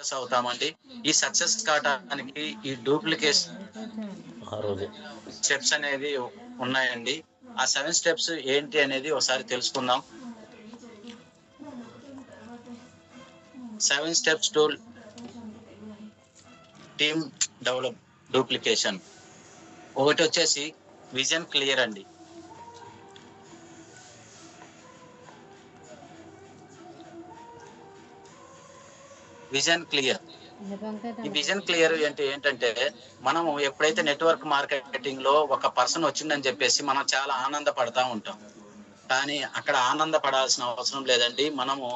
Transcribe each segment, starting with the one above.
Success అవుతామండి. ఈ success కావడానికి ఈ డూప్లికేషన్ స్టెప్స్ అనేది ఉన్నాయండి. ఆ 7 స్టెప్స్ ఏంటి అనేది ఒకసారి తెలుసుకుందాం. 7 steps to team develop duplication. ఒకటి వచ్చేసి విజన్ క్లియర్ అండి. Vision clear. ఈ విజన్ క్లియర్ అంటే ఏంటంటే, మనము ఎప్పుడైతే నెట్వర్క్ మార్కెటింగ్ లో ఒక పర్సన్ వచ్చిందని చెప్పేసి మనం చాలా ఆనందపడతా ఉంటాం. కానీ అక్కడ ఆనందపడాల్సిన అవసరం లేదండి. మనము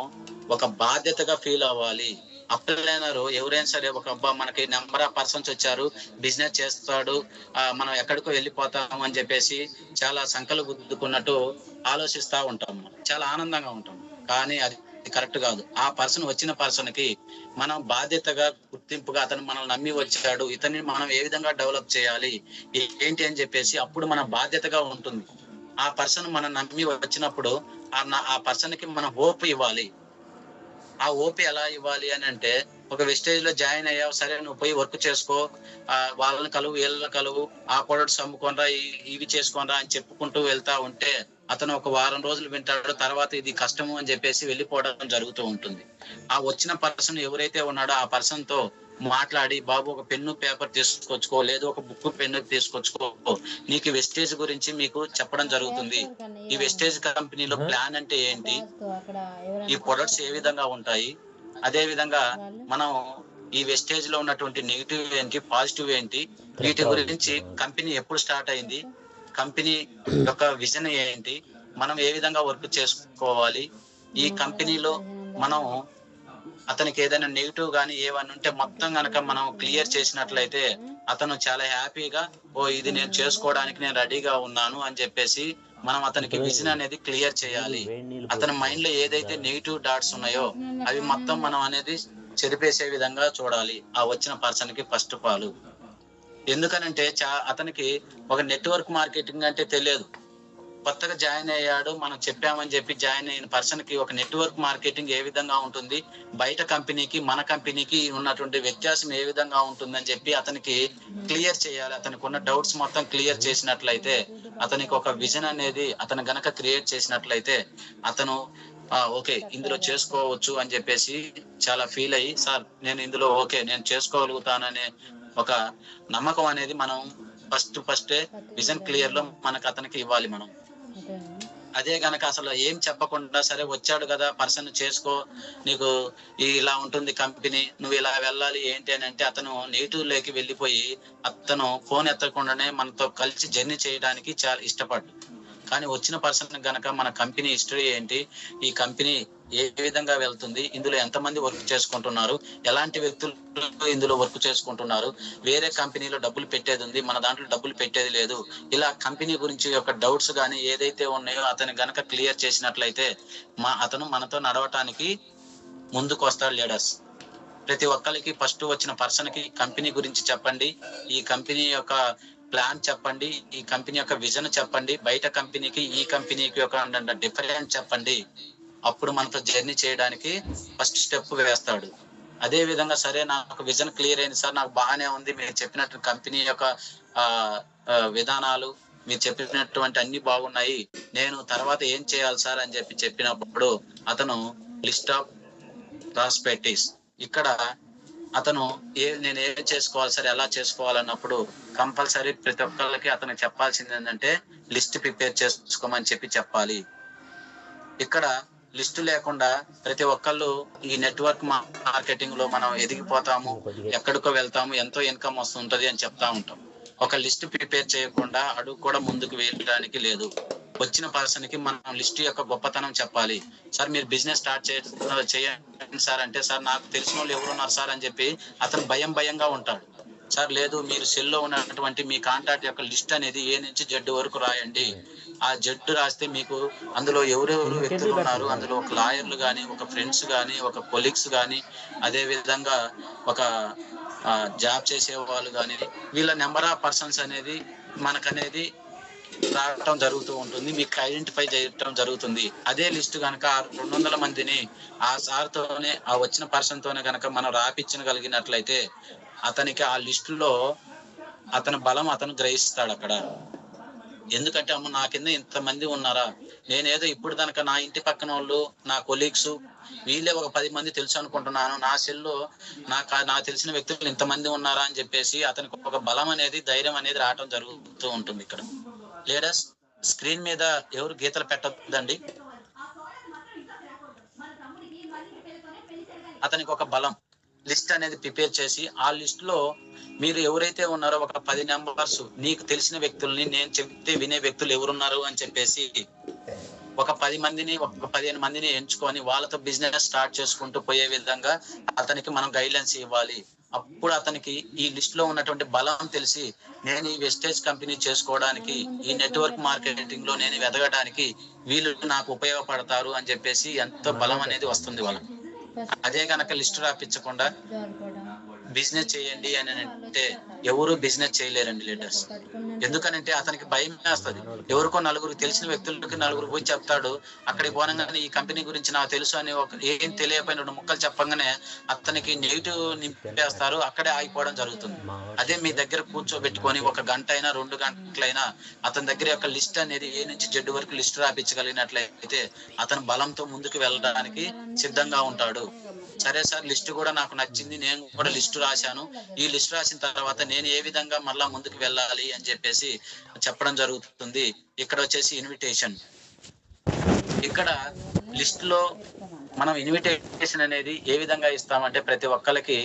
ఒక బాధ్యతగా ఫీల్ అవ్వాలి. అప్లైనర్ ఎవరైనా సరే, ఒక మనకి నెంబర్ ఆఫ్ పర్సన్స్ వచ్చారు, బిజినెస్ చేస్తాడు, మనం ఎక్కడికో వెళ్ళిపోతాం అని చెప్పేసి చాలా సంకలు గుద్దుకున్నట్టు ఆలోచిస్తా ఉంటాం. చాలా ఆనందంగా ఉంటాం. కానీ అది కరెక్ట్ కాదు. ఆ పర్సన్ వచ్చిన పర్సన్ కి మనం బాధ్యతగా, గుర్తింపుగా, అతను మనల్ని నమ్మి వచ్చాడు, ఇతన్ని మనం ఏ విధంగా డెవలప్ చేయాలి ఏంటి అని చెప్పేసి అప్పుడు మన బాధ్యతగా ఉంటుంది. ఆ పర్సన్ మనం నమ్మి వచ్చినప్పుడు ఆ పర్సన్ కి మనం హోప్ ఇవ్వాలి. ఆ ఓపి ఎలా ఇవ్వాలి అని అంటే, ఒక వెస్టేజ్ లో జాయిన్ అయ్యావు, సరే నువ్వు పోయి వర్క్ చేసుకో, వాళ్ళని కలువు, వీళ్ళని కలువు, ఆ ప్రొడక్ట్స్ అమ్ముకోనరా, ఇవి చేసుకోనరా అని చెప్పుకుంటూ వెళ్తా ఉంటే అతను ఒక వారం రోజులు వింటాడు, తర్వాత ఇది కష్టము అని చెప్పేసి వెళ్ళిపోవడం జరుగుతూ ఉంటుంది. ఆ వచ్చిన పర్సన్ ఎవరైతే ఉన్నాడో ఆ పర్సన్ తో మాట్లాడి, బాబు ఒక పెన్ను పేపర్ తీసుకొచ్చుకో, లేదు ఒక బుక్ పెన్ను తీసుకొచ్చుకో, నీకు వెస్టేజ్ గురించి మీకు చెప్పడం జరుగుతుంది. ఈ వెస్టేజ్ కంపెనీలో ప్లాన్ అంటే ఏంటి, ఈ ప్రొడక్ట్స్ ఏ విధంగా ఉంటాయి, అదే విధంగా మనం ఈ వెస్టేజ్ లో ఉన్నటువంటి నెగిటివ్ ఏంటి, పాజిటివ్ ఏంటి, వీటి గురించి కంపెనీ ఎప్పుడు స్టార్ట్ అయింది, కంపెనీ యొక్క విజన్ ఏంటి, మనం ఏ విధంగా వర్క్ చేసుకోవాలి, ఈ కంపెనీలో మనం అతనికి ఏదైనా నెగిటివ్ గానీ ఏవన్నీ ఉంటే మొత్తం గనక మనం క్లియర్ చేసినట్లయితే అతను చాలా హ్యాపీగా, ఇది నేను చేసుకోవడానికి నేను రెడీగా ఉన్నాను అని చెప్పేసి మనం అతనికి విజన్ అనేది క్లియర్ చేయాలి. అతని మైండ్ లో ఏదైతే నెగిటివ్ డాట్స్ ఉన్నాయో అవి మొత్తం మనం అనేది చెరిపేసే విధంగా చూడాలి ఆ వచ్చిన పర్సన్ కి ఫస్ట్ ఆఫ్ ఆల్. ఎందుకనంటే అతనికి ఒక నెట్వర్క్ మార్కెటింగ్ అంటే తెలియదు. కొత్తగా జాయిన్ అయ్యాడు, మనం చెప్పామని చెప్పి జాయిన్ అయిన పర్సన్ కి ఒక నెట్వర్క్ మార్కెటింగ్ ఏ విధంగా ఉంటుంది, బయట కంపెనీకి మన కంపెనీకి ఉన్నటువంటి వ్యత్యాసం ఏ విధంగా ఉంటుందని చెప్పి అతనికి క్లియర్ చేయాలి. అతనికి ఉన్న డౌట్స్ మొత్తం క్లియర్ చేసినట్లయితే, అతనికి ఒక విజన్ అనేది అతను గనక క్రియేట్ చేసినట్లయితే అతను ఓకే ఇందులో చేసుకోవచ్చు అని చెప్పేసి చాలా ఫీల్ అయ్యి, సార్ నేను ఇందులో ఓకే నేను చేసుకోగలుగుతాననే ఒక నమ్మకం అనేది మనం ఫస్టే విజన్ క్లియర్ లో మనకు అతనికి ఇవ్వాలి మనం. అదే గనక అసలు ఏం చెప్పకుండా, సరే వచ్చాడు కదా పర్సన్ చేసుకో, నీకు ఇలా ఉంటుంది కంపెనీ, నువ్వు ఇలా వెళ్ళాలి ఏంటి అని అంటే అతను నెగిటివ్ లోకి వెళ్ళిపోయి అతను ఫోన్ ఎత్తకుండానే మనతో కలిసి జర్నీ చేయడానికి చాలా ఇష్టపడ్డు. కానీ వచ్చిన పర్సన్ గనక మన కంపెనీ హిస్టరీ ఏంటి, ఈ కంపెనీ ఏ విధంగా వెళ్తుంది, ఇందులో ఎంతమంది వర్క్ చేసుకుంటున్నారు, ఎలాంటి వ్యక్తులు ఇందులో వర్క్ చేసుకుంటున్నారు, వేరే కంపెనీలో డబ్బులు పెట్టేది ఉంది, మన దాంట్లో డబ్బులు పెట్టేది లేదు, ఇలా కంపెనీ గురించి యొక్క డౌట్స్ కానీ ఏదైతే ఉన్నాయో అతను గనక క్లియర్ చేసినట్లయితే అతను మనతో నడవటానికి ముందుకు వస్తాడు. లీడర్స్ ప్రతి ఒక్కరికి ఫస్ట్ వచ్చిన పర్సన్ కి కంపెనీ గురించి చెప్పండి, ఈ కంపెనీ యొక్క ప్లాన్ చెప్పండి, ఈ కంపెనీ యొక్క విజన్ చెప్పండి, బయట కంపెనీకి ఈ కంపెనీకి ఒక డిఫరెన్స్ చెప్పండి. అప్పుడు మనతో జర్నీ చేయడానికి ఫస్ట్ స్టెప్ వేస్తాడు. అదే విధంగా సరే నాకు విజన్ క్లియర్ అయింది సార్, నాకు బాగానే ఉంది, మీరు చెప్పినట్టు కంపెనీ యొక్క విధానాలు, మీరు చెప్పినటువంటి అన్ని బాగున్నాయి, నేను తర్వాత ఏం చేయాలి సార్ అని చెప్పినప్పుడు అతను లిస్ట్ ఆఫ్ ప్రాస్పెక్టివ్స్, ఇక్కడ అతను నేను ఏం చేసుకోవాలి సార్, ఎలా చేసుకోవాలన్నప్పుడు కంపల్సరీ ప్రతి ఒక్కరికి అతను చెప్పాల్సింది ఏంటంటే లిస్ట్ ప్రిపేర్ చేసుకోమని చెప్పాలి. ఇక్కడ లిస్టు లేకుండా ప్రతి ఒక్కళ్ళు ఈ నెట్వర్క్ మార్కెటింగ్ లో మనం ఎదిగిపోతాము, ఎక్కడికో వెళ్తాము, ఎంతో ఇన్కమ్ వస్తుంటది అని చెప్తా ఉంటాం. ఒక లిస్ట్ ప్రిపేర్ చేయకుండా అడుగు కూడా ముందుకు వెళ్ళడానికి లేదు. వచ్చిన పర్సన్ కి మనం లిస్ట్ యొక్క గొప్పతనం చెప్పాలి. సార్ మీరు బిజినెస్ స్టార్ట్ చేయండి సార్ అంటే, సార్ నాకు తెలిసిన వాళ్ళు ఎవరున్నారు సార్ అని చెప్పి అతను భయంగా ఉంటాడు. సార్ లేదు, మీరు సెల్లో ఉన్నటువంటి మీ కాంటాక్ట్ యొక్క లిస్ట్ అనేది ఏ నుంచి జెడ్ వరకు రాయండి. ఆ జెడ్ రాస్తే మీకు అందులో ఎవరెవరు వ్యక్తులు ఉన్నారు, అందులో ఒక లాయర్లు గాని, ఒక ఫ్రెండ్స్ గాని, ఒక కొలీగ్స్ గాని, అదే విధంగా ఒక జాబ్ చేసే వాళ్ళు గాని, వీళ్ళ నెంబర్ ఆఫ్ పర్సన్స్ అనేది మనకనేది రావటం జరుగుతూ ఉంటుంది, మీకు ఐడెంటిఫై చేయటం జరుగుతుంది. అదే లిస్ట్ కనుక 200 మందిని ఆ సార్ తోనే, ఆ వచ్చిన పర్సన్ తోనే కనుక మనం రాపించగలిగినట్లయితే అతనికి ఆ లిస్టులో అతని బలం అతను గ్రహిస్తాడు అక్కడ. ఎందుకంటే అమ్మ నా కింద ఇంతమంది ఉన్నారా, నేనేదో ఇప్పుడు కనుక నా ఇంటి పక్కన వాళ్ళు, నా కొలీగ్స్ వీళ్ళే ఒక 10 మంది తెలుసు అనుకుంటున్నాను, నా సెల్లో నాకు తెలిసిన వ్యక్తులు ఇంతమంది ఉన్నారా అని చెప్పేసి అతనికి ఒక బలం అనేది, ధైర్యం అనేది రావటం జరుగుతూ ఉంటుంది ఇక్కడ. లీడర్స్ స్క్రీన్ మీద ఎవరు గీతలు పెట్టద్దండి. అతనికి ఒక బలం లిస్ట్ అనేది ప్రిపేర్ చేసి ఆ లిస్ట్ లో మీరు ఎవరైతే ఉన్నారో ఒక 10 నెంబర్స్ నీకు తెలిసిన వ్యక్తుల్ని, నేను చెప్తే వినే వ్యక్తులు ఎవరున్నారు అని చెప్పేసి ఒక 10 మందిని, ఒక 15 మందిని ఎంచుకొని వాళ్ళతో బిజినెస్ స్టార్ట్ చేసుకుంటూ పోయే విధంగా అతనికి మనం గైడ్లైన్స్ ఇవ్వాలి. అప్పుడు అతనికి ఈ లిస్ట్ లో ఉన్నటువంటి బలం తెలిసి నేను ఈ వెస్టేజ్ కంపెనీ చేసుకోవడానికి, ఈ నెట్వర్క్ మార్కెటింగ్ లో నేను ఎదగడానికి వీళ్ళు నాకు ఉపయోగపడతారు అని చెప్పేసి ఎంతో బలం అనేది వస్తుంది వాళ్ళకి. అదే కనుక లిస్ట్ రాపించకుండా బిజినెస్ చేయండి అని అంటే ఎవరు బిజినెస్ చేయలేరండి లీడర్స్. ఎందుకనంటే అతనికి భయం వేస్తుంది. ఎవరికో నలుగురు తెలిసిన వ్యక్తులకి నలుగురు పోయి చెప్తాడు, అక్కడికి పోనగానే ఈ కంపెనీ గురించి నాకు తెలుసు అని ఒక ఏం తెలియకపోయిన 2 ముక్కలు చెప్పగానే అతనికి నెగిటివ్ నింపేస్తారు, అక్కడే ఆగిపోవడం జరుగుతుంది. అదే మీ దగ్గర కూర్చోబెట్టుకొని 1 గంట అయినా 2 గంటలైనా అతని దగ్గర యొక్క లిస్ట్ అనేది A నుంచి Z వరకు లిస్ట్ రాపించగలిగినట్లయితే అతను బలంతో ముందుకు వెళ్ళడానికి సిద్ధంగా ఉంటాడు. సరే సార్ లిస్ట్ కూడా నాకు నచ్చింది, నేను కూడా లిస్ట్ రాశాను, ఈ లిస్ట్ రాసిన తర్వాత నేను ఏ విధంగా మళ్ళా ముందుకు వెళ్ళాలి అని చెప్పేసి చెప్పడం జరుగుతుంది. ఇక్కడ వచ్చేసి ఇన్విటేషన్. ఇక్కడ లిస్ట్ లో మనం ఇన్విటేషన్ అనేది ఏ విధంగా ఇస్తామంటే ప్రతి ఒక్కరికి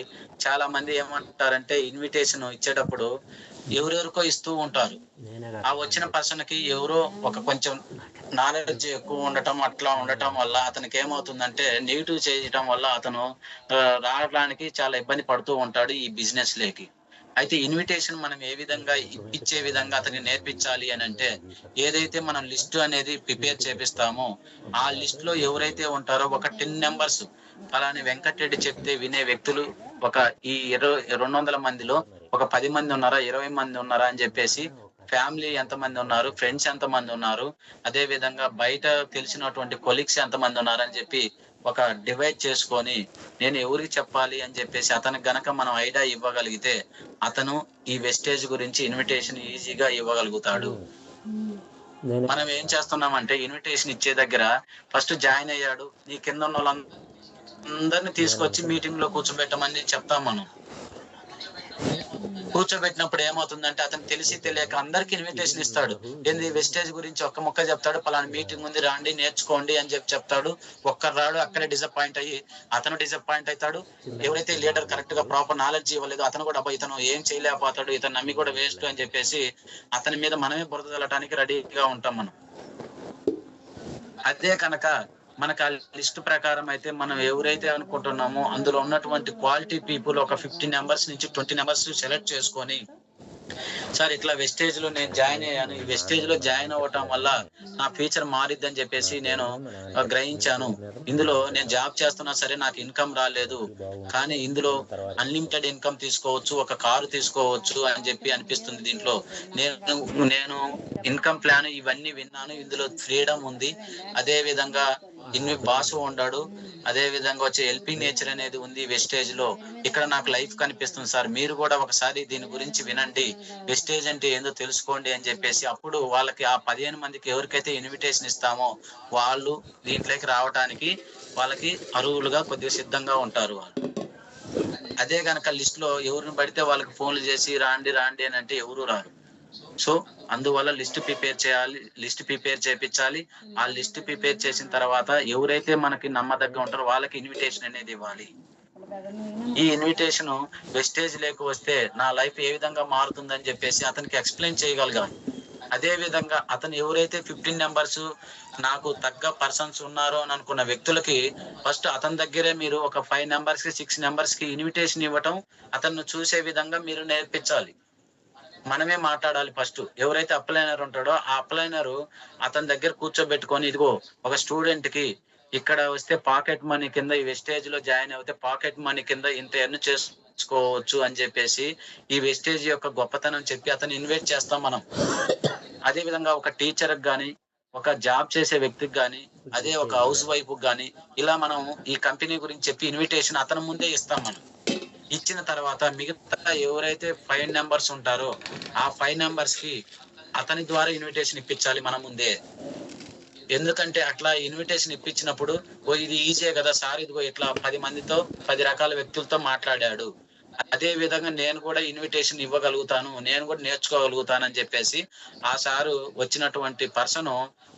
చాలా మంది ఏమంటారంటే ఇన్విటేషన్ ఇచ్చేటప్పుడు ఎవరెవరికో ఇస్తూ ఉంటారు. ఆ వచ్చిన పర్సన్ కి ఎవరో ఒక కొంచెం నాలెడ్జ్ ఎక్కువ ఉండటం, అట్లా ఉండటం వల్ల అతనికి ఏమవుతుందంటే నెగిటివ్ చేయటం వల్ల అతను రావడానికి చాలా ఇబ్బంది పడుతూ ఉంటాడు ఈ బిజినెస్ లేకి. అయితే ఇన్విటేషన్ మనం ఏ విధంగా ఇచ్చే విధంగా అతనికి నేర్పించాలి అని అంటే, ఏదైతే మనం లిస్ట్ అనేది ప్రిపేర్ చేపిస్తామో ఆ లిస్ట్ లో ఎవరైతే ఉంటారో ఒక 10 నెంబర్స్ అలానే వెంకటరెడ్డి చెప్తే వినే వ్యక్తులు ఒక ఈ 200 మందిలో ఒక 10 మంది ఉన్నారా, 20 మంది ఉన్నారా అని చెప్పేసి, ఫ్యామిలీ ఎంతమంది ఉన్నారు, ఫ్రెండ్స్ ఎంతమంది ఉన్నారు, అదే విధంగా బయట తెలిసినటువంటి కొలీగ్స్ ఎంతమంది ఉన్నారని చెప్పి ఒక డివైడ్ చేసుకొని నేను ఎవరికి చెప్పాలి అని చెప్పేసి అతనికి గనక మనం ఐడియా ఇవ్వగలిగితే అతను ఈ వెస్టేజ్ గురించి ఇన్విటేషన్ ఈజీగా ఇవ్వగలుగుతాడు. మనం ఏం చేస్తున్నామంటే ఇన్విటేషన్ ఇచ్చే దగ్గర ఫస్ట్ జాయిన్ అయ్యాడు, నీ కింద ఉన్న వాళ్ళందరినీ తీసుకొచ్చి మీటింగ్ లో కూర్చోబెట్టమని చెప్తాం. మనం కూర్చోబెట్టినప్పుడు ఏమవుతుందంటే అతను తెలిసి తెలియక అందరికి ఇన్విటేషన్ ఇస్తాడు. ఏంది వెస్టేజ్ గురించి ఒక్క ముక్క చెప్తాడు, పలానా మీటింగ్ ఉంది రండి నేర్చుకోండి అని చెప్తాడు. ఒక్కరు రాడు, అక్కడే డిసప్పాయింట్ అయ్యి అతను డిసప్పాయింట్ అవుతాడు. ఎవరైతే లీడర్ కరెక్ట్ గా ప్రాపర్ నాలెడ్జ్ ఇవ్వలేదు అతను కూడా ఇతను ఏం చేయలేకపోతాడు, ఇతను నమ్మి కూడా వేస్ట్ అని చెప్పేసి అతని మీద మనమే బురద చల్లటానికి రెడీగా ఉంటాం మనం. అదే కనుక మనకు ఆ లిస్ట్ ప్రకారం అయితే మనం ఎవరైతే అనుకుంటున్నామో అందులో ఉన్నటువంటి క్వాలిటీ పీపుల్ ఒక 15 నెంబర్స్ నుంచి 20 నెంబర్స్ సెలెక్ట్ చేసుకొని, సార్ ఇట్లా వెస్టేజ్ లో నేను జాయిన్ అయ్యాను, ఈ వెస్టేజ్ లో జాయిన్ అవ్వటం వల్ల నా ఫ్యూచర్ మారిద్దని చెప్పేసి నేను గ్రహించాను. ఇందులో నేను జాబ్ చేస్తున్నా సరే నాకు ఇన్కమ్ రాలేదు, కానీ ఇందులో అన్లిమిటెడ్ ఇన్కమ్ తీసుకోవచ్చు, ఒక కారు తీసుకోవచ్చు అని చెప్పి అనిపిస్తుంది. దీంట్లో నేను ఇన్కమ్ ప్లాన్ ఇవన్నీ విన్నాను, ఇందులో ఫ్రీడమ్ ఉంది, అదే విధంగా బాసు ఉండాడు, అదే విధంగా వచ్చే హెల్పింగ్ నేచర్ అనేది ఉంది వెస్టేజ్ లో. ఇక్కడ నాకు లైఫ్ కనిపిస్తుంది సార్, మీరు కూడా ఒకసారి దీని గురించి వినండి, వెస్టేజ్ అంటే ఏందో తెలుసుకోండి అని చెప్పేసి అప్పుడు వాళ్ళకి ఆ 15 మందికి ఎవరికైతే ఇన్విటేషన్ ఇస్తామో వాళ్ళు దీంట్లోకి రావడానికి వాళ్ళకి అర్హులుగా కొద్దిగా సిద్ధంగా ఉంటారు వాళ్ళు. అదే కనుక లిస్ట్ లో ఎవరిని పడితే వాళ్ళకి ఫోన్లు చేసి రాండి రాండి అని అంటే ఎవరు రారు. సో అందువల్ల లిస్ట్ ప్రిపేర్ చేయాలి, లిస్ట్ ప్రిపేర్ చేయించాలి. ఆ లిస్ట్ ప్రిపేర్ చేసిన తర్వాత ఎవరైతే మనకి నమ్మదగ్గ ఉంటారో వాళ్ళకి ఇన్విటేషన్ అనేది ఇవ్వాలి. ఈ ఇన్విటేషన్ వెస్టేజ్ లేక వస్తే నా లైఫ్ ఏ విధంగా మారుతుందని చెప్పేసి అతనికి ఎక్స్ప్లెయిన్ చేయగలగాలి. అదే విధంగా అతను ఎవరైతే 15 నెంబర్స్ నాకు తగ్గ పర్సన్స్ ఉన్నారో అని అనుకున్న వ్యక్తులకి ఫస్ట్ అతని దగ్గరే మీరు ఒక 5 నెంబర్స్ కి 6 నెంబర్స్ కి ఇన్విటేషన్ ఇవ్వటం, అతన్ని చూసే విధంగా మీరు నేర్పించాలి. మనమే మాట్లాడాలి. ఫస్ట్ ఎవరైతే అప్లైనర్ ఉంటాడో ఆ అప్లైనర్ అతని దగ్గర కూర్చోబెట్టుకొని, ఇదిగో ఒక స్టూడెంట్ కి ఇక్కడ వస్తే పాకెట్ మనీ కింద ఈ వెస్టేజ్ లో జాయిన్ అవుతే పాకెట్ మనీ కింద ఇంత ఎర్న్ చేసుకోవచ్చు అని చెప్పేసి ఈ వెస్టేజ్ యొక్క గొప్పతనం చెప్పి అతను ఇన్వైట్ చేస్తాం మనం. అదే విధంగా ఒక టీచర్ కానీ, ఒక జాబ్ చేసే వ్యక్తికి కానీ, అదే ఒక హౌస్ వైఫ్ కానీ, ఇలా మనం ఈ కంపెనీ గురించి చెప్పి ఇన్విటేషన్ అతని ముందే ఇస్తాం మనం. ఇచ్చిన తర్వాత మిగతా ఎవరైతే 5 మెంబర్స్ ఉంటారో ఆ 5 మెంబర్స్ కి అతని ద్వారా ఇన్విటేషన్ ఇప్పించాలి మన ముందే. ఎందుకంటే అట్లా ఇన్విటేషన్ ఇప్పించినప్పుడు ఇది ఈజీయే కదా సార్, ఇదిగో ఇట్లా 10 మందితో 10 రకాల వ్యక్తులతో మాట్లాడాడు, అదే విధంగా నేను కూడా ఇన్విటేషన్ ఇవ్వగలుగుతాను, నేను కూడా నేర్చుకోగలుగుతాను అని చెప్పేసి ఆ సారు వచ్చినటువంటి పర్సన్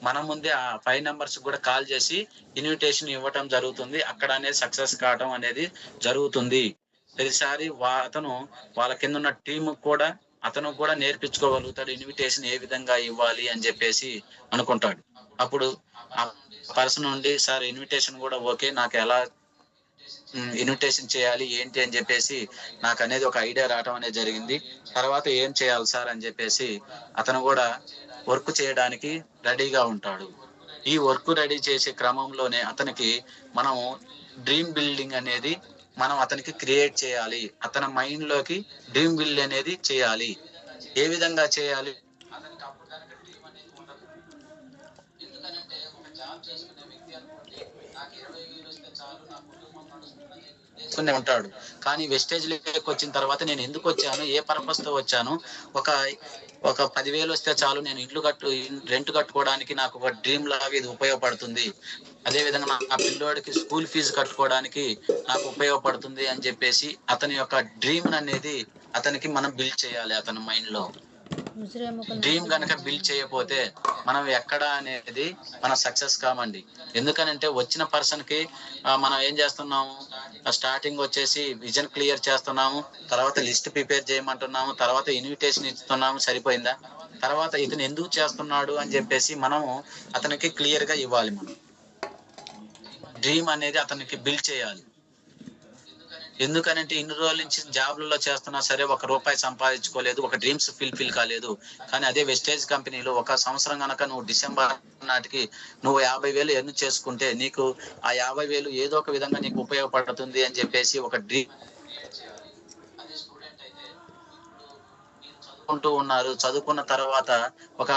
మన ముందే ఆ 5 నంబర్స్ కూడా కాల్ చేసి ఇన్విటేషన్ ఇవ్వటం జరుగుతుంది. అక్కడ అనేది సక్సెస్ కావడం అనేది జరుగుతుంది. ప్రతిసారి అతను వాళ్ళ కింద ఉన్న టీం కూడా అతను కూడా నేర్పించుకోగలుగుతాడు, ఇన్విటేషన్ ఏ విధంగా ఇవ్వాలి అని చెప్పేసి అనుకుంటాడు. అప్పుడు ఆ పర్సన్ నుండి సార్ ఇన్విటేషన్ కూడా ఓకే, నాకు ఎలా ఇన్విటేషన్ చేయాలి ఏంటి అని చెప్పేసి నాకు అనేది ఒక ఐడియా రావడం అనేది జరిగింది. తర్వాత ఏం చేయాలి సార్ అని చెప్పేసి అతను కూడా వర్క్ చేయడానికి రెడీగా ఉంటాడు. ఈ వర్క్ రెడీ చేసే క్రమంలోనే అతనికి మనం డ్రీమ్ బిల్డింగ్ అనేది మనం అతనికి క్రియేట్ చేయాలి. అతని మైండ్ లోకి డ్రీమ్ బిల్డ్ అనేది చేయాలి. ఏ విధంగా చేయాలి? ఎందుకనంటే ఒక జాబ్ చేసుకునే వ్యక్తి అనుకోండి, నాకు 20,000 వస్తే చాలు, నా కుటుంబం నడుస్తుందని ఉంటాడు. కానీ వెస్టేజ్ లేక్ వచ్చిన తర్వాత నేను ఎందుకు వచ్చాను, ఏ పర్పస్ తో వచ్చాను, ఒక ఒక 10,000 వస్తే చాలు, నేను రెంట్ కట్టుకోవడానికి నాకు ఒక డ్రీమ్ లాగా ఇది ఉపయోగపడుతుంది. అదే విధంగా నా పిల్లోడికి స్కూల్ ఫీజు కట్టుకోవడానికి నాకు ఉపయోగపడుతుంది అని చెప్పేసి అతని యొక్క డ్రీమ్ అనేది అతనికి మనం బిల్డ్ చేయాలి. అతని మైండ్ లో డ్రీమ్ గనక బిల్డ్ చేయకపోతే మనం ఎక్కడ అనేది మనం సక్సెస్ కామండి. ఎందుకనంటే వచ్చిన పర్సన్ కి మనం ఏం చేస్తున్నాము, స్టార్టింగ్ వచ్చేసి విజన్ క్లియర్ చేస్తున్నాము, తర్వాత లిస్ట్ ప్రిపేర్ చేయమంటున్నాము, తర్వాత ఇన్విటేషన్ ఇస్తున్నాము, సరిపోయిందా? తర్వాత ఇతను ఎందుకు చేస్తున్నాడు అని చెప్పేసి మనము అతనికి క్లియర్ గా ఇవ్వాలి. మనం డ్రీమ్ అనేది అతనికి బిల్డ్ చేయాలి. ఎందుకనంటే ఇన్ని రోజుల నుంచి జాబ్లలో చేస్తున్నా సరే ఒక రూపాయి సంపాదించుకోలేదు, ఒక డ్రీమ్స్ ఫిల్ కాలేదు. కానీ అదే వెస్టేజ్ కంపెనీలో ఒక సంవత్సరం కనుక నువ్వు డిసెంబర్ నాటికి నువ్వు 50,000 ఎర్న్ చేసుకుంటే నీకు ఆ 50,000 ఏదో ఒక విధంగా నీకు ఉపయోగపడుతుంది అని చెప్పేసి ఒక డ్రీమ్. చదువుకుంటూ ఉన్నారు, చదువుకున్న తర్వాత ఒక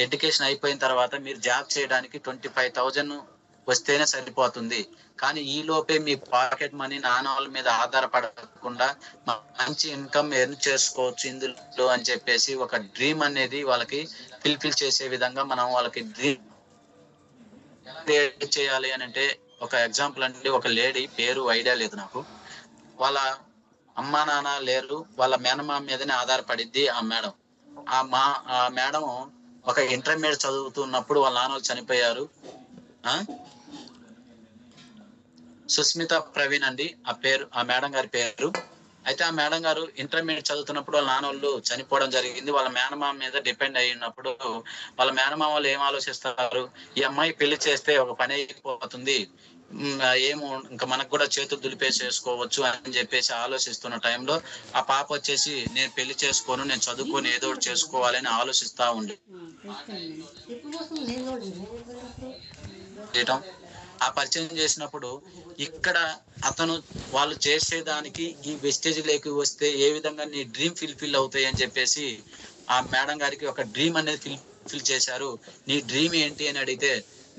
ఎడ్యుకేషన్ అయిపోయిన తర్వాత మీరు జాబ్ చేయడానికి 25,000 వస్తేనే సరిపోతుంది. కానీ ఈ లోపే మీ పాకెట్ మనీ నాన్న వాళ్ళ మీద ఆధారపడకుండా మంచి ఇన్కమ్ ఎర్న్ చేసుకోవచ్చు ఇందులో అని చెప్పేసి ఒక డ్రీమ్ అనేది వాళ్ళకి ఫిల్ చేసే విధంగా మనం వాళ్ళకి డ్రీమ్ క్రియేట్ చేయాలి అని అంటే, ఒక ఎగ్జాంపుల్ అంటే ఒక లేడీ పేరు ఐడియా లేదు నాకు, వాళ్ళ అమ్మా నాన్న లేరు, వాళ్ళ మేనమామ మీదనే ఆధారపడిద్ది ఆ మేడం. ఆ మేడం ఒక ఇంటర్మీడియట్ చదువుతున్నప్పుడు వాళ్ళ నాన్న చనిపోయారు. సుస్మిత ప్రవీణ్ అండి ఆ పేరు, ఆ మేడం గారి పేరు. అయితే ఆ మేడం గారు ఇంటర్మీడియట్ చదువుతున్నప్పుడు వాళ్ళ నాన్నోళ్ళు చనిపోవడం జరిగింది. వాళ్ళ మేనమామ మీద డిపెండ్ అయినప్పుడు వాళ్ళ మేనమామ వాళ్ళు ఏం ఆలోచిస్తారు, ఈ అమ్మాయి పెళ్లి చేస్తే ఒక పని అయిపోతుంది, ఏమో ఇంకా మనకు కూడా చేతులు దులిపేసేసుకోవచ్చు అని చెప్పేసి ఆలోచిస్తున్న టైంలో ఆ పాప వచ్చేసి నేను పెళ్లి చేసుకోను, నేను చదువుకొని ఏదో ఒకటి చేసుకోవాలని ఆలోచిస్తా ఉంది. ఆ పరిచయం చేసినప్పుడు ఇక్కడ అతను వాళ్ళు చేసేదానికి ఈ వెస్టేజ్ లేకి వస్తే ఏ విధంగా నీ డ్రీమ్ ఫిల్ అవుతాయి అని చెప్పేసి ఆ మేడం గారికి ఒక డ్రీమ్ అనేది ఫిల్ చేశారు. నీ డ్రీమ్ ఏంటి అని అడిగితే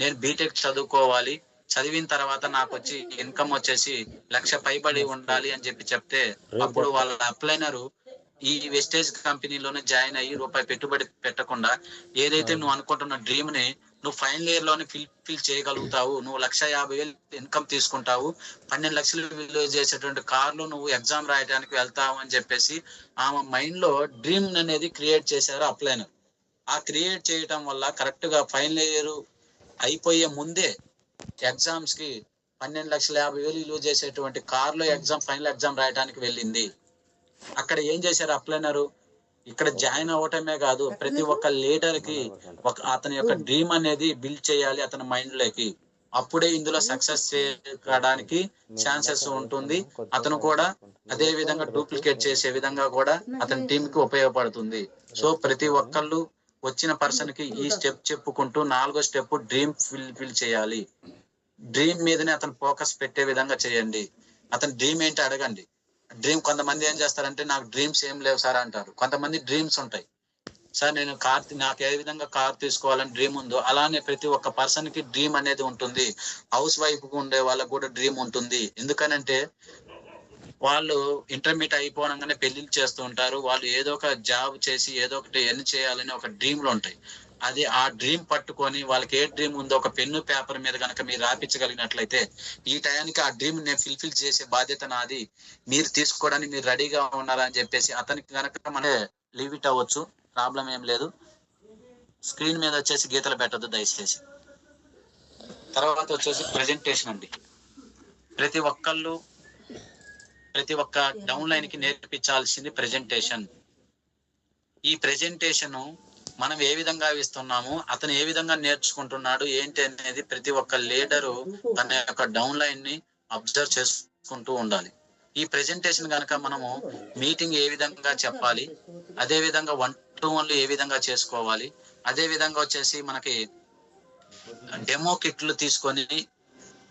నేను బీటెక్ చదువుకోవాలి, చదివిన తర్వాత నాకు వచ్చి ఇన్కమ్ వచ్చేసి 1,00,000 పైబడి ఉండాలి అని చెప్తే అప్పుడు వాళ్ళ అప్లైనరు ఈ వెస్టేజ్ కంపెనీలోనే జాయిన్ అయ్యి రూపాయి పెట్టుబడి పెట్టకుండా ఏదైతే నువ్వు అనుకుంటున్న డ్రీమ్ ని నువ్వు ఫైనల్ ఇయర్ లోనే ఫిల్ చేయగలుగుతావు, నువ్వు 1,50,000 ఇన్కమ్ తీసుకుంటావు, 12 లక్షలు విలువ చేసేటువంటి కార్లు నువ్వు ఎగ్జామ్ రాయడానికి వెళ్తావు అని చెప్పేసి ఆమె మైండ్ లో డ్రీమ్ అనేది క్రియేట్ చేశారు అప్లైనర్. ఆ క్రియేట్ చేయటం వల్ల కరెక్ట్ గా ఫైనల్ ఇయర్ అయిపోయే ముందే ఎగ్జామ్స్ కి 12,50,000 విలువ చేసేటువంటి కార్లో ఫైనల్ ఎగ్జామ్ రాయడానికి వెళ్ళింది. అక్కడ ఏం చేశారు అప్లైనరు, ఇక్కడ జాయిన్ అవ్వటమే కాదు ప్రతి ఒక్క లీడర్ కి అతని యొక్క డ్రీమ్ అనేది బిల్డ్ చేయాలి అతని మైండ్ లోకి, అప్పుడే ఇందులో సక్సెస్ చేయడానికి ఛాన్సెస్ ఉంటుంది. అతను కూడా అదే విధంగా డూప్లికేట్ చేసే విధంగా కూడా అతని టీం కి ఉపయోగపడుతుంది. సో ప్రతి ఒక్కళ్ళు వచ్చిన పర్సన్ కి ఈ స్టెప్ చెప్పుకుంటూ 4వ స్టెప్ డ్రీమ్ ఫిల్ చేయాలి. డ్రీమ్ మీదనే అతను ఫోకస్ పెట్టే విధంగా చేయండి. అతని డ్రీమ్ ఏంటి అడగండి. డ్రీమ్ కొంతమంది ఏం చేస్తారంటే నాకు డ్రీమ్స్ ఏం లేవు సార్ అంటారు, కొంతమంది డ్రీమ్స్ ఉంటాయి. సార్ నేను నాకు ఏ విధంగా కార్ తీసుకోవాలని డ్రీమ్ ఉందో అలానే ప్రతి ఒక్క పర్సన్ కి డ్రీమ్ అనేది ఉంటుంది. హౌస్ వైఫ్ కు ఉండే వాళ్ళకు కూడా డ్రీమ్ ఉంటుంది. ఎందుకనంటే వాళ్ళు ఇంటర్మీడియట్ అయిపోవడంగానే పెళ్లిళ్ళు చేస్తూ ఉంటారు. వాళ్ళు ఏదో ఒక జాబ్ చేసి ఏదో ఒకటి ఎర్న్ చేయాలని ఒక డ్రీమ్లు ఉంటాయి. అది ఆ డ్రీమ్ పట్టుకొని వాళ్ళకి ఏ డ్రీమ్ ఉందో ఒక పెన్ను పేపర్ మీద కనుక మీరు రాపించగలిగినట్లయితే ఈ టయానికి ఆ డ్రీమ్ నేను ఫుల్ఫిల్ చేసే బాధ్యత నాది, మీరు తీసుకోవడానికి మీరు రెడీగా ఉన్నారా అని చెప్పేసి అతనికి కనుక మనం లీవ్ ఇట్ అవ్వచ్చు. ప్రాబ్లం ఏం లేదు. స్క్రీన్ మీద వచ్చేసి గీతలు పెట్టద్దు దయచేసి. తర్వాత వచ్చేసి ప్రెజెంటేషన్ అండి. ప్రతి ఒక్క డౌన్ లైన్ కి నేర్పించాల్సింది ప్రెజెంటేషన్. ఈ ప్రెజెంటేషన్ మనం ఏ విధంగా ఇస్తున్నాము, అతను ఏ విధంగా నేర్చుకుంటున్నాడు ఏంటి అనేది ప్రతి ఒక్క లీడరు తన యొక్క డౌన్ లైన్ ని అబ్జర్వ్ చేసుకుంటూ ఉండాలి. ఈ ప్రెజెంటేషన్ కనుక మనము మీటింగ్ ఏ విధంగా చెప్పాలి, అదే విధంగా 1-to-1 ఏ విధంగా చేసుకోవాలి, అదే విధంగా వచ్చేసి మనకి డెమో కిట్లు తీసుకొని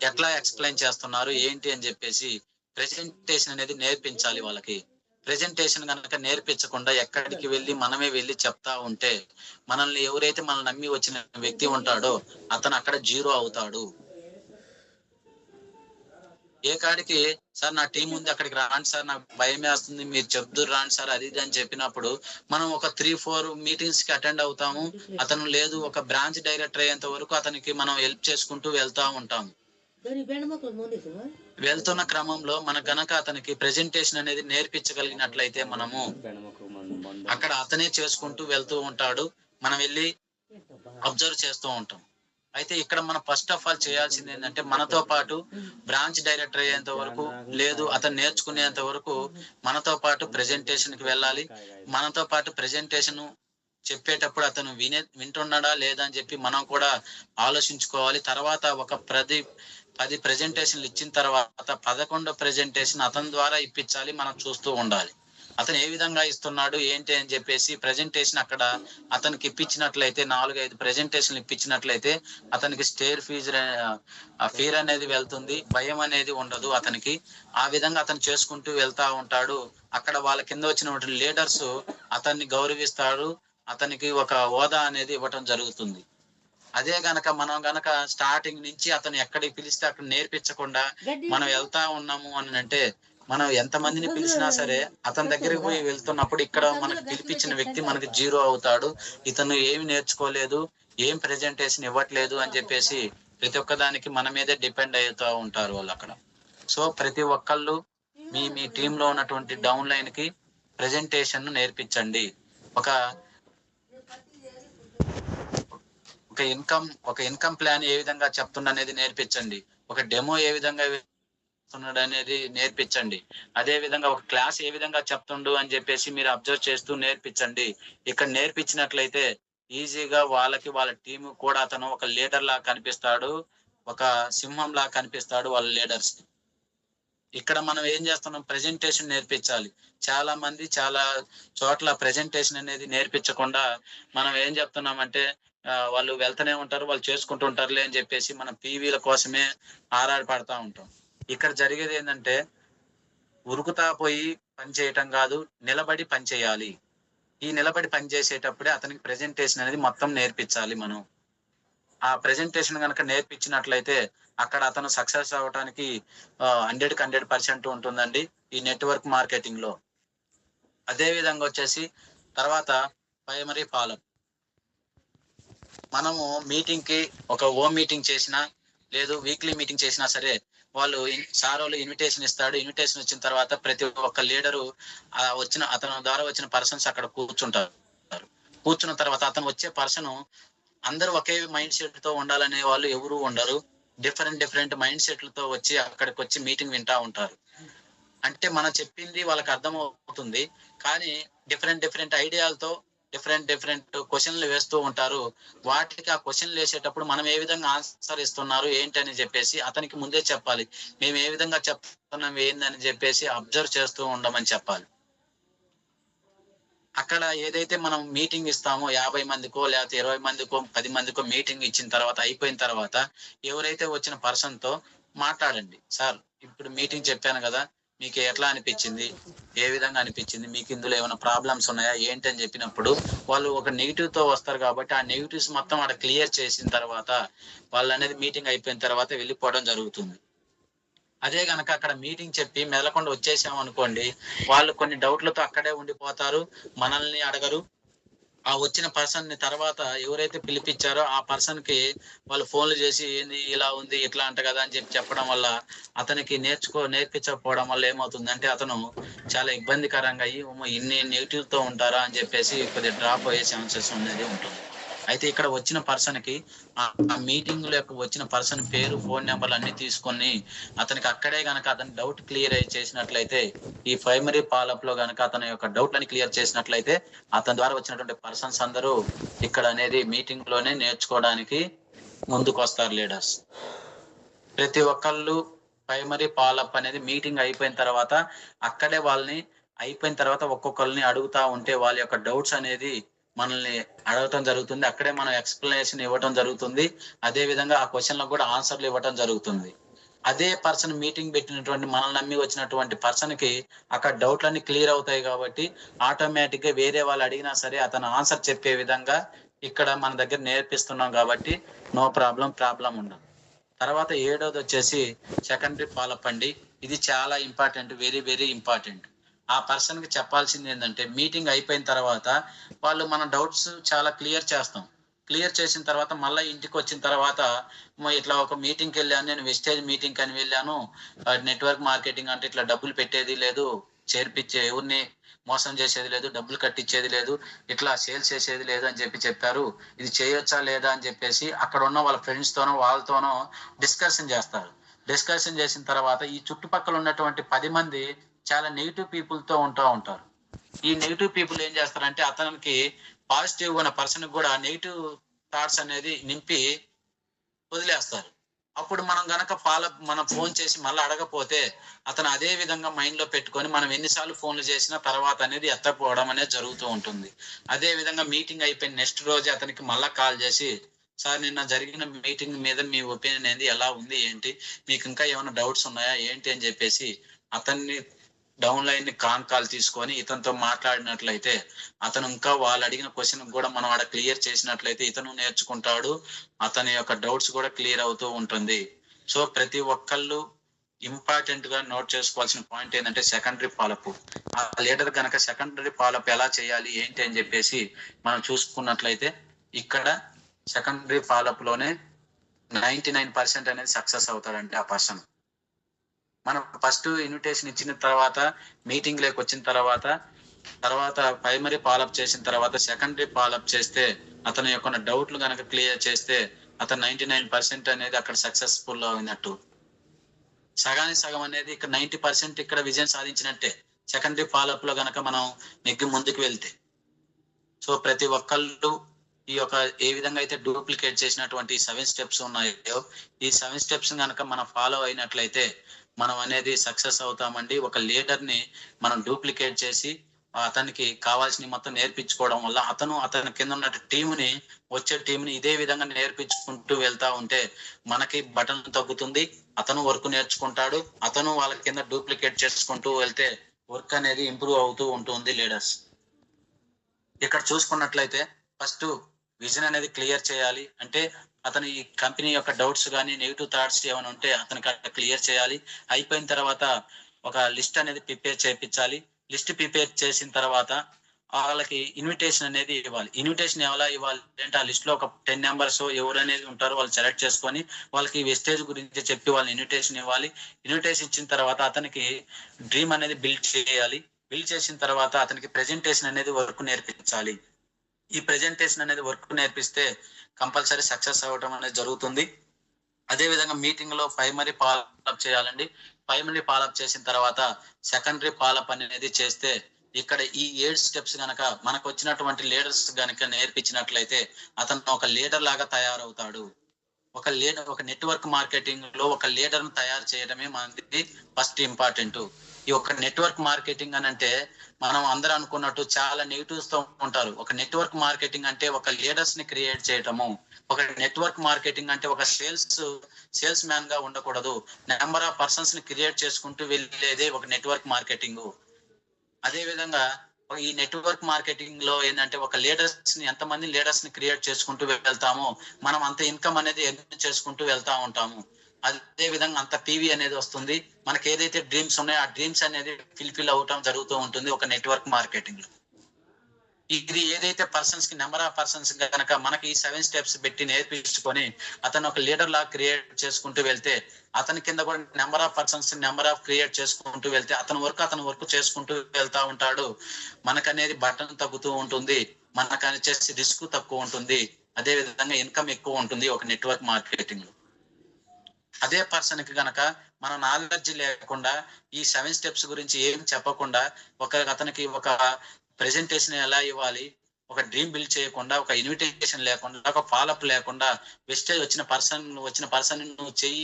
ఎట్లా ఎక్స్ప్లెయిన్ చేస్తున్నారు ఏంటి అని చెప్పేసి ప్రెజెంటేషన్ అనేది నేర్పించాలి వాళ్ళకి. ప్రెజెంటేషన్ కనుక నేర్పించకుండా ఎక్కడికి వెళ్ళి మనమే వెళ్ళి చెప్తా ఉంటే మనల్ని ఎవరైతే మనల్ని నమ్మి వచ్చిన వ్యక్తి ఉంటాడో అతను అక్కడ జీరో అవుతాడు. ఏ కాడికి సార్ నా టీం ఉంది అక్కడికి రాండి సార్, నాకు భయం వేస్తుంది, మీరు చెప్తురు రాండి సార్ అది ఇది అని చెప్పినప్పుడు మనం ఒక 3-4 మీటింగ్స్ కి అటెండ్ అవుతాము. అతను లేదు ఒక బ్రాంచ్ డైరెక్టర్ అయ్యేంత వరకు అతనికి మనం హెల్ప్ చేసుకుంటూ వెళ్తా ఉంటాము. వెళ్తున్న క్రమంలో మన గనక అతనికి ప్రెజెంటేషన్ అనేది నేర్పించగలిగినట్లయితే మనము అక్కడ అతనే చేసుకుంటూ వెళ్తూ ఉంటాడు, మనం వెళ్ళి అబ్జర్వ్ చేస్తూ ఉంటాం. అయితే ఇక్కడ మనం ఫస్ట్ ఆఫ్ ఆల్ చేయాల్సింది ఏంటంటే మనతో పాటు బ్రాంచ్ డైరెక్టర్ అయ్యేంత వరకు లేదు అతను నేర్చుకునేంత వరకు మనతో పాటు ప్రెజెంటేషన్ కి వెళ్ళాలి. మనతో పాటు ప్రెజెంటేషన్ చెప్పేటప్పుడు అతను వింటున్నాడా లేదా అని చెప్పి మనం కూడా ఆలోచించుకోవాలి. తర్వాత ఒక 10 ప్రెజెంటేషన్లు ఇచ్చిన తర్వాత 11వ ప్రెజెంటేషన్ అతని ద్వారా ఇప్పించాలి, మనం చూస్తూ ఉండాలి. అతను ఏ విధంగా ఇస్తున్నాడు ఏంటి అని చెప్పేసి ప్రెజెంటేషన్ అక్కడ అతనికి ఇప్పించినట్లయితే 4-5 ప్రెజెంటేషన్లు ఇప్పించినట్లయితే అతనికి ఫీర్ అనేది వెళ్తుంది, భయం అనేది ఉండదు అతనికి. ఆ విధంగా అతను చేసుకుంటూ వెళ్తా ఉంటాడు. అక్కడ వాళ్ళ కింద వచ్చిన లీడర్స్ అతన్ని గౌరవిస్తాడు, అతనికి ఒక హోదా అనేది ఇవ్వటం జరుగుతుంది. అదే గనక మనం గనక స్టార్టింగ్ నుంచి అతను ఎక్కడికి పిలిస్తే అక్కడ నేర్పించకుండా మనం వెళ్తా ఉన్నాము అని అంటే మనం ఎంత మందిని పిలిచినా సరే అతని దగ్గరికి పోయి వెళ్తున్నప్పుడు ఇక్కడ మనకు పిలిపించిన వ్యక్తి మనకి జీరో అవుతాడు. ఇతను ఏమి నేర్చుకోలేదు, ఏం ప్రెజెంటేషన్ ఇవ్వట్లేదు అని చెప్పేసి ప్రతి ఒక్క దానికి మన మీదే డిపెండ్ అవుతూ ఉంటారు వాళ్ళు అక్కడ. సో ప్రతి ఒక్కళ్ళు మీ టీంలో ఉన్నటువంటి డౌన్ లైన్ కి ప్రెజెంటేషన్ నేర్పించండి. ఒక ఇన్కమ్ ప్లాన్ ఏ విధంగా చెప్తుండ అనేది నేర్పించండి. ఒక డెమో ఏ విధంగా అనేది నేర్పించండి. అదే విధంగా ఒక క్లాస్ ఏ విధంగా చెప్తుండు అని చెప్పేసి మీరు అబ్జర్వ్ చేస్తూ నేర్పించండి. ఇక్కడ నేర్పించినట్లయితే ఈజీగా వాళ్ళ టీం కూడా అతను ఒక లీడర్ లా కనిపిస్తాడు, ఒక సింహం లా కనిపిస్తాడు వాళ్ళ లీడర్స్. ఇక్కడ మనం ఏం చేస్తున్నాం, ప్రెజెంటేషన్ నేర్పించాలి. చాలా మంది చాలా చోట్ల ప్రెజెంటేషన్ అనేది నేర్పించకుండా మనం ఏం చెప్తున్నామంటే వాళ్ళు వెళ్తూనే ఉంటారు, వాళ్ళు చేసుకుంటూ ఉంటారులే అని చెప్పేసి మనం పీవీల కోసమే ఆరాటపడతా ఉంటాం. ఇక్కడ జరిగేది ఏంటంటే ఉరుకుతా పోయి పని చేయటం కాదు, నిలబడి పని చేయాలి. ఈ నిలబడి పని చేసేటప్పుడే అతనికి ప్రెజెంటేషన్ అనేది మొత్తం నేర్పించాలి. మనం ఆ ప్రెజెంటేషన్ కనుక నేర్పించినట్లయితే అక్కడ అతను సక్సెస్ అవ్వడానికి 100% ఉంటుందండి ఈ నెట్వర్క్ మార్కెటింగ్ లో. అదే విధంగా వచ్చేసి తర్వాత ప్రైమరీ ఫాలోఅప్. మనము మీటింగ్ కి ఒక హోమ్ మీటింగ్ చేసినా లేదు వీక్లీ మీటింగ్ చేసినా సరే వాళ్ళు ఇన్విటేషన్ ఇస్తాడు. ఇన్విటేషన్ వచ్చిన తర్వాత ప్రతి ఒక్క లీడరు అతను ద్వారా వచ్చిన పర్సన్స్ అక్కడ కూర్చుంటారు. కూర్చున్న తర్వాత అతను వచ్చే పర్సన్ అందరూ ఒకే మైండ్ సెట్ తో ఉండాలనే వాళ్ళు ఎవరు ఉండరు. డిఫరెంట్ మైండ్ సెట్లతో వచ్చి అక్కడికి వచ్చి మీటింగ్ వింటా ఉంటారు. అంటే మనం చెప్పింది వాళ్ళకి అర్థం అవుతుంది, కానీ డిఫరెంట్ ఐడియాలతో డిఫరెంట్ క్వశ్చన్లు వేస్తూ ఉంటారు. వాటికి ఆ క్వశ్చన్లు వేసేటప్పుడు మనం ఏ విధంగా ఆన్సర్ ఇస్తున్నారు ఏంటి అని చెప్పేసి అతనికి ముందే చెప్పాలి. మేము ఏ విధంగా చెప్తున్నాం ఏందని చెప్పేసి అబ్జర్వ్ చేస్తూ ఉండమని చెప్పాలి. అక్కడ ఏదైతే మనం మీటింగ్ ఇస్తామో 50 మందికో లేకపోతే 20 మందికో 10 మందికో మీటింగ్ ఇచ్చిన తర్వాత అయిపోయిన తర్వాత ఎవరైతే వచ్చిన పర్సన్ తో మాట్లాడండి. సార్ ఇప్పుడు మీటింగ్ చెప్పాను కదా, మీకు ఎట్లా అనిపించింది, ఏ విధంగా అనిపించింది, మీకు ఇందులో ఏమైనా ప్రాబ్లమ్స్ ఉన్నాయా ఏంటి అని చెప్పినప్పుడు వాళ్ళు ఒక నెగిటివ్ తో వస్తారు కాబట్టి ఆ నెగిటివ్స్ మొత్తం అక్కడ క్లియర్ చేసిన తర్వాత వాళ్ళు అనేది మీటింగ్ అయిపోయిన తర్వాత వెళ్ళిపోవడం జరుగుతుంది. అదే గనక అక్కడ మీటింగ్ చెప్పి మెదలకుండా వచ్చేసాం అనుకోండి, వాళ్ళు కొన్ని డౌట్లతో అక్కడే ఉండిపోతారు, మనల్ని అడగరు. ఆ వచ్చిన పర్సన్ ని తర్వాత ఎవరైతే పిలిపించారో ఆ పర్సన్ కి వాళ్ళు ఫోన్లు చేసి ఏంది ఇలా ఉంది ఇట్లా అంట కదా అని చెప్పడం వల్ల అతనికి నేర్పించకపోవడం వల్ల ఏమవుతుందంటే అతను చాలా ఇబ్బందికరంగా అయ్యి ఇన్ని నెగిటివ్ తో ఉంటారా అని చెప్పేసి కొద్దిగా డ్రాప్ అయ్యే ఛాన్సెస్ అనేది ఉంటుంది. అయితే ఇక్కడ వచ్చిన పర్సన్ కి ఆ మీటింగ్ లో వచ్చిన పర్సన్ పేరు, ఫోన్ నెంబర్లు అన్ని తీసుకొని అతనికి అక్కడే గనక అతని డౌట్ క్లియర్ అయి చేసినట్లయితే, ఈ ప్రైమరీ ఫాలోఅప్ లో గనక అతని యొక్క డౌట్ అని క్లియర్ చేసినట్లయితే అతని ద్వారా వచ్చినటువంటి పర్సన్స్ అందరూ ఇక్కడ అనేది మీటింగ్ లోనే నేర్చుకోవడానికి ముందుకు వస్తారు లీడర్స్. ప్రతి ఒక్కళ్ళు ప్రైమరీ ఫాలోఅప్ అనేది మీటింగ్ అయిపోయిన తర్వాత అక్కడే వాళ్ళని అయిపోయిన తర్వాత ఒక్కొక్కరిని అడుగుతా ఉంటే వాళ్ళ యొక్క డౌట్స్ అనేది మనల్ని అడగటం జరుగుతుంది. అక్కడే మనం ఎక్స్ప్లెనేషన్ ఇవ్వటం జరుగుతుంది. అదే విధంగా ఆ క్వశ్చన్లకు కూడా ఆన్సర్లు ఇవ్వటం జరుగుతుంది. అదే పర్సన్ మీటింగ్ పెట్టినటువంటి మనల్ని నమ్మి వచ్చినటువంటి పర్సన్ కి అక్కడ డౌట్లన్నీ క్లియర్ అవుతాయి కాబట్టి ఆటోమేటిక్ గా వేరే వాళ్ళు అడిగినా సరే అతను ఆన్సర్ చెప్పే విధంగా ఇక్కడ మన దగ్గర నేర్పిస్తున్నాం కాబట్టి నో ప్రాబ్లం ఉండదు. తర్వాత 7వది వచ్చేసి సెకండరీ ఫాలోఅప్ అండి. ఇది చాలా ఇంపార్టెంట్, వెరీ ఇంపార్టెంట్. ఆ పర్సన్ కి చెప్పాల్సింది ఏంటంటే మీటింగ్ అయిపోయిన తర్వాత వాళ్ళు మన డౌట్స్ చాలా క్లియర్ చేస్తాం. క్లియర్ చేసిన తర్వాత మళ్ళీ ఇంటికి వచ్చిన తర్వాత ఇట్లా ఒక మీటింగ్కి వెళ్ళాను, నేను వెస్టేజ్ మీటింగ్ అని వెళ్ళాను, నెట్వర్క్ మార్కెటింగ్ అంటే ఇట్లా డబ్బులు పెట్టేది లేదు, చేర్పించే ఎవరిని మోసం చేసేది లేదు, డబ్బులు కట్టించేది లేదు, ఇట్లా సేల్స్ చేసేది లేదు అని చెప్పారు. ఇది చేయొచ్చా లేదా అని చెప్పేసి అక్కడ ఉన్న వాళ్ళ ఫ్రెండ్స్ తోనో వాళ్ళతోనో డిస్కషన్ చేస్తారు. డిస్కషన్ చేసిన తర్వాత ఈ చుట్టుపక్కల ఉన్నటువంటి 10 మంది చాలా నెగిటివ్ పీపుల్ తో ఉంటారు. ఈ నెగిటివ్ పీపుల్ ఏం చేస్తారంటే అతనికి పాజిటివ్ ఉన్న పర్సన్ కూడా నెగిటివ్ థాట్స్ అనేది నింపి వదిలేస్తారు. అప్పుడు మనం గనక మనం ఫోన్ చేసి మళ్ళీ అడగపోతే అతను అదే విధంగా మైండ్ లో పెట్టుకొని మనం ఎన్నిసార్లు ఫోన్లు చేసినా తర్వాత అనేది ఎత్తకపోవడం అనేది జరుగుతూ ఉంటుంది. అదే విధంగా మీటింగ్ అయిపోయిన నెక్స్ట్ రోజు అతనికి మళ్ళా కాల్ చేసి, సార్ నిన్న జరిగిన మీటింగ్ మీద మీ ఒపీనియన్ ఏంది, ఎలా ఉంది ఏంటి, మీకు ఇంకా ఏమైనా డౌట్స్ ఉన్నాయా ఏంటి అని చెప్పేసి అతన్ని డౌన్ లైన్ ని కాల్ తీసుకొని ఇతనితో మాట్లాడినట్లయితే అతను ఇంకా వాళ్ళు అడిగిన క్వశ్చన్ కూడా మనం ఆడ క్లియర్ చేసినట్లయితే ఇతను నేర్చుకుంటాడు, అతని యొక్క డౌట్స్ కూడా క్లియర్ అవుతూ ఉంటుంది. సో ప్రతి ఒక్కళ్ళు ఇంపార్టెంట్ గా నోట్ చేసుకోవాల్సిన పాయింట్ ఏంటంటే సెకండరీ ఫాలోఅప్. ఆ లీడర్ కనుక సెకండరీ ఫాలోఅప్ ఎలా చేయాలి ఏంటి అని చెప్పేసి మనం చూసుకున్నట్లయితే ఇక్కడ సెకండరీ ఫాలోఅప్ లోనే 99% అనేది సక్సెస్ అవుతాడంటే ఆ పర్సన్. మనం ఫస్ట్ ఇన్విటేషన్ ఇచ్చిన తర్వాత మీటింగ్ లేక వచ్చిన తర్వాత ప్రైమరీ ఫాలోఅప్ చేసిన తర్వాత సెకండరీ ఫాలోఅప్ చేస్తే అతని యొక్క డౌట్లు కనుక క్లియర్ చేస్తే అతను 99% అనేది అక్కడ సక్సెస్ఫుల్ అయినట్టు. సగానికి సగం అనేది ఇక్కడ 90% ఇక్కడ విజయం సాధించినట్టే సెకండరీ ఫాలోఅప్ లో గనక మనం నెగ్గి ముందుకు వెళ్తే. సో ప్రతి ఒక్కళ్ళు ఈ యొక్క ఏ విధంగా అయితే డూప్లికేట్ చేసినటువంటి 7 స్టెప్స్ ఉన్నాయో ఈ 7 స్టెప్స్ కనుక మనం ఫాలో అయినట్లయితే మనం అనేది సక్సెస్ అవుతామండి. ఒక లీడర్ ని మనం డూప్లికేట్ చేసి అతనికి కావాల్సిన మొత్తం నేర్పించుకోవడం వల్ల అతని కింద ఉన్న టీముని వచ్చే టీంని ఇదే విధంగా నేర్పించుకుంటూ వెళ్తా ఉంటే మనకి బటన్ తగ్గుతుంది, అతను వర్క్ నేర్చుకుంటాడు, అతను వాళ్ళ కింద డూప్లికేట్ చేసుకుంటూ వెళ్తే వర్క్ అనేది ఇంప్రూవ్ అవుతూ ఉంటుంది లీడర్స్. ఇక్కడ చూసుకున్నట్లయితే ఫస్ట్ విజన్ అనేది క్లియర్ చేయాలి. అంటే అతని ఈ కంపెనీ యొక్క డౌట్స్ కానీ నెగిటివ్ థాట్స్ ఏమైనా ఉంటే అతనికి క్లియర్ చేయాలి. అయిపోయిన తర్వాత ఒక లిస్ట్ అనేది ప్రిపేర్ చేయించాలి. లిస్ట్ ప్రిపేర్ చేసిన తర్వాత వాళ్ళకి ఇన్విటేషన్ అనేది ఇవ్వాలి. ఇన్విటేషన్ ఎలా ఇవ్వాలి అంటే ఆ లిస్ట్ లో ఒక 10 మెంబర్స్ ఎవరు అనేది ఉంటారో వాళ్ళు సెలెక్ట్ చేసుకొని వాళ్ళకి వెస్టేజ్ గురించి చెప్పి వాళ్ళు ఇన్విటేషన్ ఇవ్వాలి. ఇన్విటేషన్ ఇచ్చిన తర్వాత అతనికి డ్రీమ్ అనేది బిల్డ్ చేయాలి. బిల్డ్ చేసిన తర్వాత అతనికి ప్రెజెంటేషన్ అనేది వర్క్ నేర్పించాలి. ఈ ప్రెజెంటేషన్ అనేది వర్క్ నేర్పిస్తే కంపల్సరీ సక్సెస్ అవ్వడం అనేది జరుగుతుంది. అదే విధంగా మీటింగ్ లో ప్రైమరీ ఫాలోఅప్ చేయాలండి. ప్రైమరీ ఫాలోఅప్ చేసిన తర్వాత సెకండరీ ఫాలోఅప్ అనేది చేస్తే ఇక్కడ ఈ 7 స్టెప్స్ గనక మనకు వచ్చినటువంటి లీడర్స్ గనక నేర్పించినట్లయితే అతను ఒక లీడర్ లాగా తయారవుతాడు. ఒక నెట్వర్క్ మార్కెటింగ్ లో ఒక లీడర్ ను తయారు చేయడమే మనది ఫస్ట్ ఇంపార్టెంట్. ఈ ఒక నెట్వర్క్ మార్కెటింగ్ అని అంటే మనం అందరూ అనుకున్నట్టు చాలా నెగిటివ్స్ తో ఉంటారు. ఒక నెట్వర్క్ మార్కెటింగ్ అంటే ఒక లీడర్స్ ని క్రియేట్ చేయటము. ఒక నెట్వర్క్ మార్కెటింగ్ అంటే ఒక సేల్స్ మ్యాన్ గా ఉండకూడదు. నెంబర్ ఆఫ్ పర్సన్స్ ని క్రియేట్ చేసుకుంటూ వెళ్ళేదే ఒక నెట్వర్క్ మార్కెటింగ్. అదే విధంగా ఈ నెట్వర్క్ మార్కెటింగ్ లో ఏంటంటే ఒక లీడర్స్ ని ఎంతమంది లీడర్స్ ని క్రియేట్ చేసుకుంటూ వెళ్తామో మనం అంత ఇన్కమ్ అనేది ఎర్న్ చేసుకుంటూ వెళ్తా ఉంటాము. అదే విధంగా అంత పీవీ అనేది వస్తుంది. మనకి ఏదైతే డ్రీమ్స్ ఉన్నాయో ఆ డ్రీమ్స్ అనేది ఫిల్ అవటం జరుగుతూ ఉంటుంది ఒక నెట్వర్క్ మార్కెటింగ్ లో. ఇది ఏదైతే పర్సన్స్ కి నెంబర్ ఆఫ్ పర్సన్స్ కనుక మనకి ఈ 7 స్టెప్స్ పెట్టి నేర్పించుకొని అతను ఒక లీడర్ లా క్రియేట్ చేసుకుంటూ వెళ్తే అతని కింద కూడా number of persons number of create చేసుకుంటూ వెళ్తే అతని వర్క్ చేసుకుంటూ వెళ్తా ఉంటాడు. మనకనేది బటన్ తగ్గుతూ ఉంటుంది, మనకు వచ్చేసి రిస్క్ తక్కువ ఉంటుంది, అదే విధంగా ఇన్కమ్ ఎక్కువ ఉంటుంది ఒక నెట్వర్క్ మార్కెటింగ్ లో. అదే పర్సన్ కి గనక మన నాలెడ్జ్ లేకుండా ఈ 7 స్టెప్స్ గురించి ఏం చెప్పకుండా అతనికి ఒక ప్రెజెంటేషన్ ఎలా ఇవ్వాలి, ఒక డ్రీమ్ బిల్డ్ చేయకుండా, ఒక ఇన్విటేషన్ లేకుండా, ఒక ఫాలోఅప్ లేకుండా వెస్టేజ్ వచ్చిన పర్సన్ నువ్వు చెయ్యి,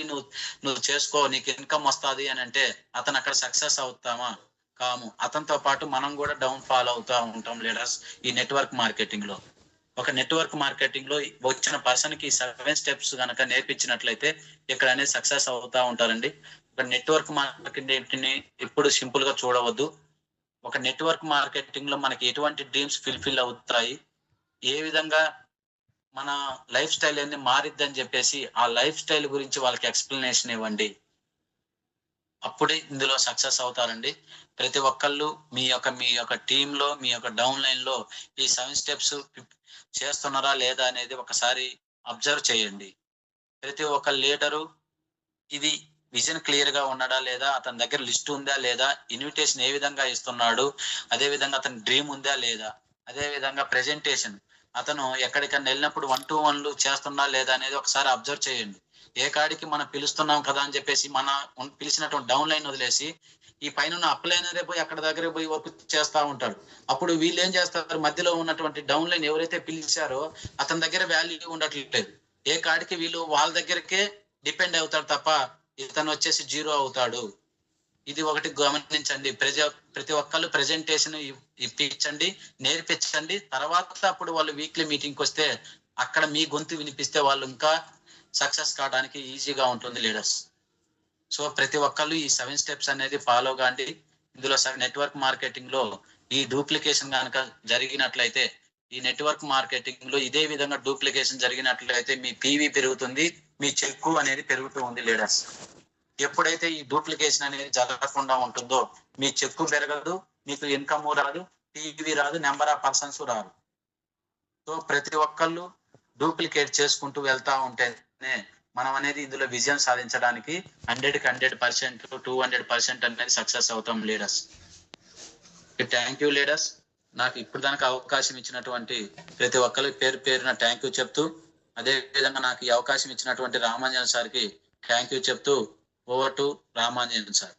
నువ్వు చేసుకో, నీకు ఇన్కమ్ వస్తుంది అని అంటే అతను అక్కడ సక్సెస్ అవుతామా? కాము. అతనితో పాటు మనం కూడా డౌన్ ఫాల్ అవుతా ఉంటాం లీడర్స్ ఈ నెట్వర్క్ మార్కెటింగ్ లో. ఒక నెట్వర్క్ మార్కెటింగ్ లో వచ్చిన పర్సన్ కి 7 స్టెప్స్ కనుక నేర్పించినట్లయితే ఇక్కడ అనేది సక్సెస్ అవుతా ఉంటారండి. ఒక నెట్వర్క్ మార్కెటింగ్ ని ఎప్పుడు సింపుల్ గా చూడవద్దు. ఒక నెట్వర్క్ మార్కెటింగ్ లో మనకి ఎటువంటి డ్రీమ్స్ ఫిల్ అవుతాయి, ఏ విధంగా మన లైఫ్ స్టైల్ అనేది మారిద్దని చెప్పేసి ఆ లైఫ్ స్టైల్ గురించి వాళ్ళకి ఎక్స్ప్లెనేషన్ ఇవ్వండి. అప్పుడే ఇందులో సక్సెస్ అవుతారండి. ప్రతి ఒక్కళ్ళు మీ యొక్క టీమ్ లో, మీ యొక్క డౌన్ లైన్ లో ఈ 7 స్టెప్స్ చేస్తున్నారా లేదా అనేది ఒకసారి అబ్జర్వ్ చేయండి. ప్రతి ఒక్క లీడరు ఇది విజన్ క్లియర్ గా ఉన్నాడా లేదా, అతని దగ్గర లిస్ట్ ఉందా లేదా, ఇన్విటేషన్ ఏ విధంగా ఇస్తున్నాడు, అదే విధంగా అతని డ్రీమ్ ఉందా లేదా, అదే విధంగా ప్రెజెంటేషన్ అతను ఎక్కడికన్నా వెళ్ళినప్పుడు 1-to-1 చేస్తున్నా లేదా అనేది ఒకసారి అబ్జర్వ్ చేయండి. ఏ కాడికి మనం పిలుస్తున్నాం కదా అని చెప్పేసి మన పిలిచినటువంటి డౌన్ లైన్ వదిలేసి ఈ పైన అప్లైనరే పోయి అక్కడ దగ్గర పోయి వర్క్ చేస్తా ఉంటాడు. అప్పుడు వీళ్ళు ఏం చేస్తారు, మధ్యలో ఉన్నటువంటి డౌన్ లైన్ ఎవరైతే పిలిచారో అతని దగ్గర వాల్యూ ఉండట్లేదు. ఏ కాడికి వీళ్ళు వాళ్ళ దగ్గరకే డిపెండ్ అవుతాడు తప్ప ఇతను వచ్చేసి జీరో అవుతాడు. ఇది ఒకటి గమనించండి. ప్రతి ఒక్కళ్ళు ప్రెజెంటేషన్ ఇప్పించండి, నేర్పించండి. తర్వాత అప్పుడు వాళ్ళు వీక్లీ మీటింగ్కి వస్తే అక్కడ మీ గొంతు వినిపిస్తే వాళ్ళు ఇంకా సక్సెస్ కావడానికి ఈజీగా ఉంటుంది లీడర్స్. సో ప్రతి ఒక్కళ్ళు ఈ 7 స్టెప్స్ అనేది ఫాలో కాండి. ఇందులో నెట్వర్క్ మార్కెటింగ్ లో ఈ డూప్లికేషన్ కనుక జరిగినట్లయితే, ఈ నెట్వర్క్ మార్కెటింగ్ లో ఇదే విధంగా డూప్లికేషన్ జరిగినట్లయితే మీ పీవీ పెరుగుతుంది, మీ చెక్కు అనేది పెరుగుతూ ఉంది లీడర్స్. ఎప్పుడైతే ఈ డూప్లికేషన్ అనేది జరగకుండా ఉంటుందో మీ చెక్కు పెరగదు, మీకు ఇన్కమ్ రాదు, టీవీ రాదు, నెంబర్ ఆఫ్ పర్సన్స్ రాదు. సో ప్రతి ఒక్కళ్ళు డూప్లికేట్ చేసుకుంటూ వెళ్తా ఉంటేనే మనం అనేది ఇందులో విజయం సాధించడానికి 100% 200% అనేది సక్సెస్ అవుతాం లీడర్స్. Thank you leaders. నాకు ఇప్పుడు దానికి అవకాశం ఇచ్చినటువంటి ప్రతి ఒక్కరికి పేరు పేరున థ్యాంక్ యూ చెప్తూ, అదే విధంగా నాకు ఈ అవకాశం ఇచ్చినటువంటి రామాంజన్ సార్కి థ్యాంక్ యూ చెప్తూ, ఓవర్ టు రామాంజన్ సార్.